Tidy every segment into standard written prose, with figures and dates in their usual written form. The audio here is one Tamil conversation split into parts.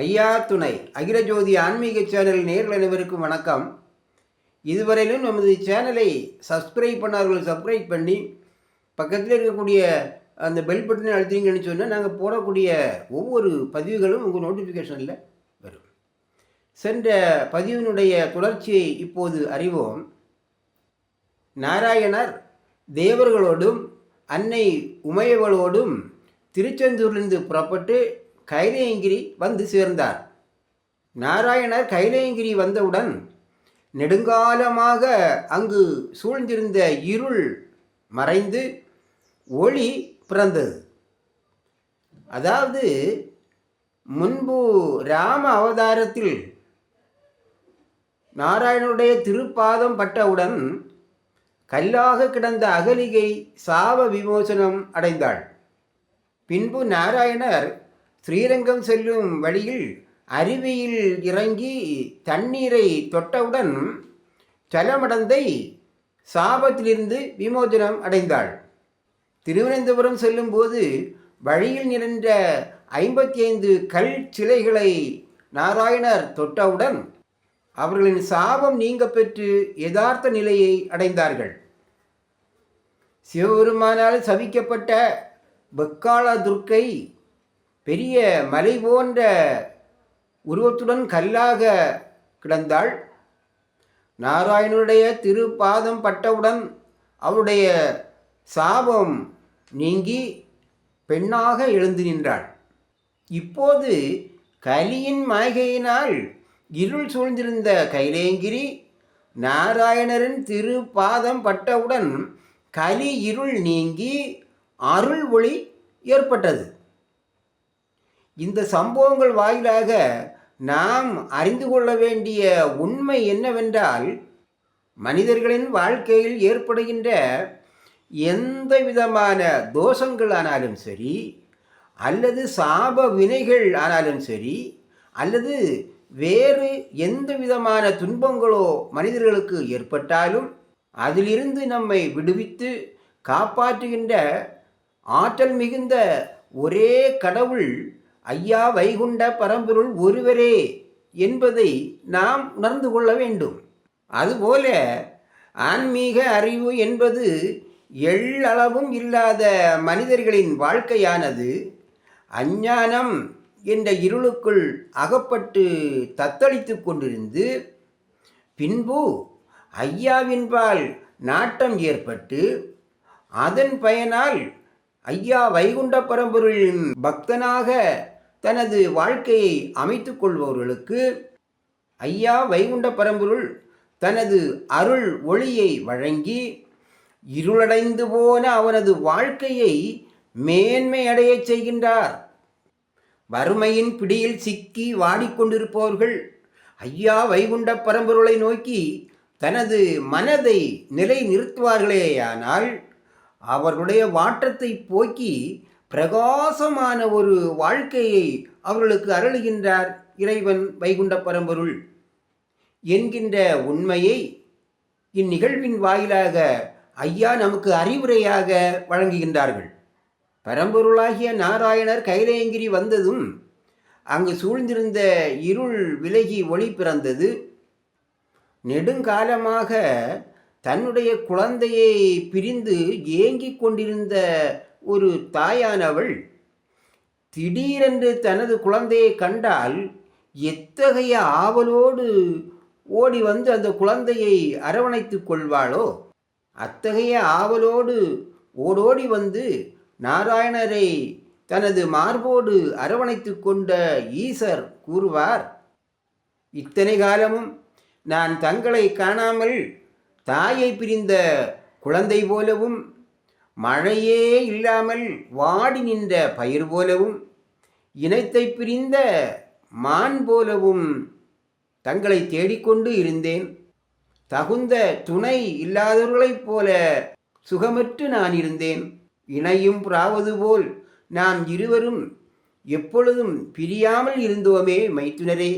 ஐயா துணை அகில ஜோதி ஆன்மீக சேனல் நேர்கள் அனைவருக்கும் வணக்கம். இதுவரையிலும் நமது சேனலை சப்ஸ்கிரைப் பண்ணார்கள் சப்ஸ்கிரைப் பண்ணி பக்கத்தில் இருக்கக்கூடிய அந்த பெல் பட்டனை அழுத்திங்கன்னு சொன்னால் நாங்கள் போடக்கூடிய ஒவ்வொரு பதிவுகளும் உங்கள் நோட்டிஃபிகேஷனில் வரும். சென்ற பதிவினுடைய தொடர்ச்சியை இப்போது அறிவோம். நாராயணர் தேவர்களோடும் அன்னை உமையவளோடும் திருச்செந்தூரிலிருந்து புறப்பட்டு கைலேயங்கிரி வந்து சேர்ந்தார். நாராயணர் கைலேயங்கிரி வந்தவுடன் நெடுங்காலமாக அங்கு சூழ்ந்திருந்த இருள் மறைந்து ஒளி பிறந்தது. அதாவது முன்பு ராம அவதாரத்தில் நாராயணனுடைய திருப்பாதம் பட்டவுடன் கல்லாக கிடந்த அகலிகை சாப விமோசனம் அடைந்தாள். பின்பு நாராயணர் ஸ்ரீரங்கம் செல்லும் வழியில் அருவியில் இறங்கி தண்ணீரை தொட்டவுடன் சலமடந்தை சாபத்திலிருந்து விமோசனம் அடைந்தாள். திருவனந்தபுரம் செல்லும்போது வழியில் நிறைந்த 55 கல் சிலைகளை நாராயணர் தொட்டவுடன் அவர்களின் சாபம் நீங்க பெற்று யதார்த்த நிலையை அடைந்தார்கள். சிவபெருமானால் சபிக்கப்பட்ட பக்காள துர்க்கை பெரிய மலை போன்ற உருவத்துடன் கல்லாக கிடந்தாள். நாராயணனுடைய திருப்பாதம் பட்டவுடன் அவருடைய சாபம் நீங்கி பெண்ணாக எழுந்து நின்றாள். இப்போது கலியின் மாய்கையினால் இருள் சூழ்ந்திருந்த கைலேயங்கிரி நாராயணரின் திருப்பாதம் பட்டவுடன் கலி இருள் நீங்கி அருள் ஒளி ஏற்பட்டது. இந்த சம்பவங்கள் வாயிலாக நாம் அறிந்து கொள்ள வேண்டிய உண்மை என்னவென்றால், மனிதர்களின் வாழ்க்கையில் ஏற்படுகின்ற எந்த விதமான தோஷங்கள் ஆனாலும் சரி, அல்லது சாப வினைகள் ஆனாலும் சரி, அல்லது வேறு எந்த விதமான துன்பங்களோ மனிதர்களுக்கு ஏற்பட்டாலும் அதிலிருந்து நம்மை விடுவித்து காப்பாற்றுகின்ற ஆற்றல் மிகுந்த ஒரே கடவுள் ஐயா வைகுண்ட பரம்பொருள் ஒருவரே என்பதை நாம் உணர்ந்து கொள்ள வேண்டும். அதுபோல ஆன்மீக அறிவு என்பது எள்ளளவும் இல்லாத மனிதர்களின் வாழ்க்கையானது அஞ்ஞானம் என்ற இருளுக்குள் அகப்பட்டு தத்தளித்து கொண்டிருந்து பின்பு ஐயாவின்பால் நாட்டம் ஏற்பட்டு அதன் பயனால் ஐயா வைகுண்ட பரம்பொருளின் பக்தனாக தனது வாழ்க்கையை அமைத்து கொள்பவர்களுக்கு ஐயா வைகுண்ட பரம்பொருள் தனது அருள் ஒளியை வழங்கி இருளடைந்து போன அவனது வாழ்க்கையை மேன்மையடைய செய்கின்றார். வறுமையின் பிடியில் சிக்கி வாடிக்கொண்டிருப்பவர்கள் ஐயா வைகுண்ட பரம்பொருளை நோக்கி தனது மனதை நிலை நிறுத்துவார்களேயானால் அவர்களுடைய வாட்டத்தை போக்கி பிரகாசமான ஒரு வாழ்க்கையை அவர்களுக்கு அருளுகின்றார் இறைவன் வைகுண்ட பரம்பொருள் என்கின்ற உண்மையை இந்நிகழ்வின் வாயிலாக ஐயா நமக்கு அறிவுரையாக வழங்குகின்றார்கள். பரம்பொருளாகிய நாராயணர் கைலேயங்கிரி வந்ததும் அங்கு சூழ்ந்திருந்த இருள் விலகி ஒளி பிறந்தது. நெடுங்காலமாக தன்னுடைய குழந்தையை பிரிந்து ஏங்கிக் கொண்டிருந்த ஒரு தாயானவள் திடீரென்று தனது குழந்தையை கண்டால் எத்தகைய ஆவலோடு ஓடி வந்து அந்த குழந்தையை அரவணைத்து கொள்வாளோ அத்தகைய ஆவலோடு ஓடோடி வந்து நாராயணரை தனது மார்போடு அரவணைத்து கொண்ட ஈசர் கூறுவார், இத்தனை காலமும் நான் தங்களை காணாமல் தாயை பிரிந்த குழந்தை போலவும் மழையே இல்லாமல் வாடி நின்ற பயிர் போலவும் இனத்தை பிரிந்த மான் போலவும் தங்களை தேடிக்கொண்டு இருந்தேன். தகுந்த துணை இல்லாதவர்களைப் போல சுகமற்று நான் இருந்தேன். இணையும் பிராவது போல் நாம் இருவரும் எப்பொழுதும் பிரியாமல் இருந்தோமே மைத்துனரே.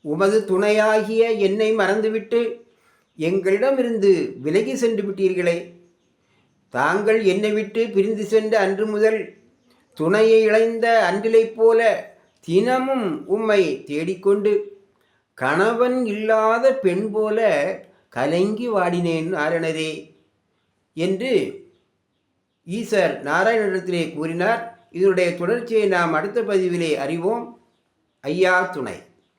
உமது துணையாகிய என்னை மறந்துவிட்டு எங்களிடமிருந்து விலகி சென்று விட்டீர்களே. தாங்கள் என்னை விட்டு பிரிந்து சென்ற அன்று முதல் துணையை இழைந்த அன்றிலைப் போல தினமும் உம்மை தேடிக்கொண்டு கணவன் இல்லாத பெண் போல கலங்கி வாடினேன் நாரணரே என்று ஈசர் நாராயணனிடத்திலே கூறினார். இதனுடைய தொடர்ச்சியை நாம் அடுத்த பதிவிலே அறிவோம். ஐயா துணை.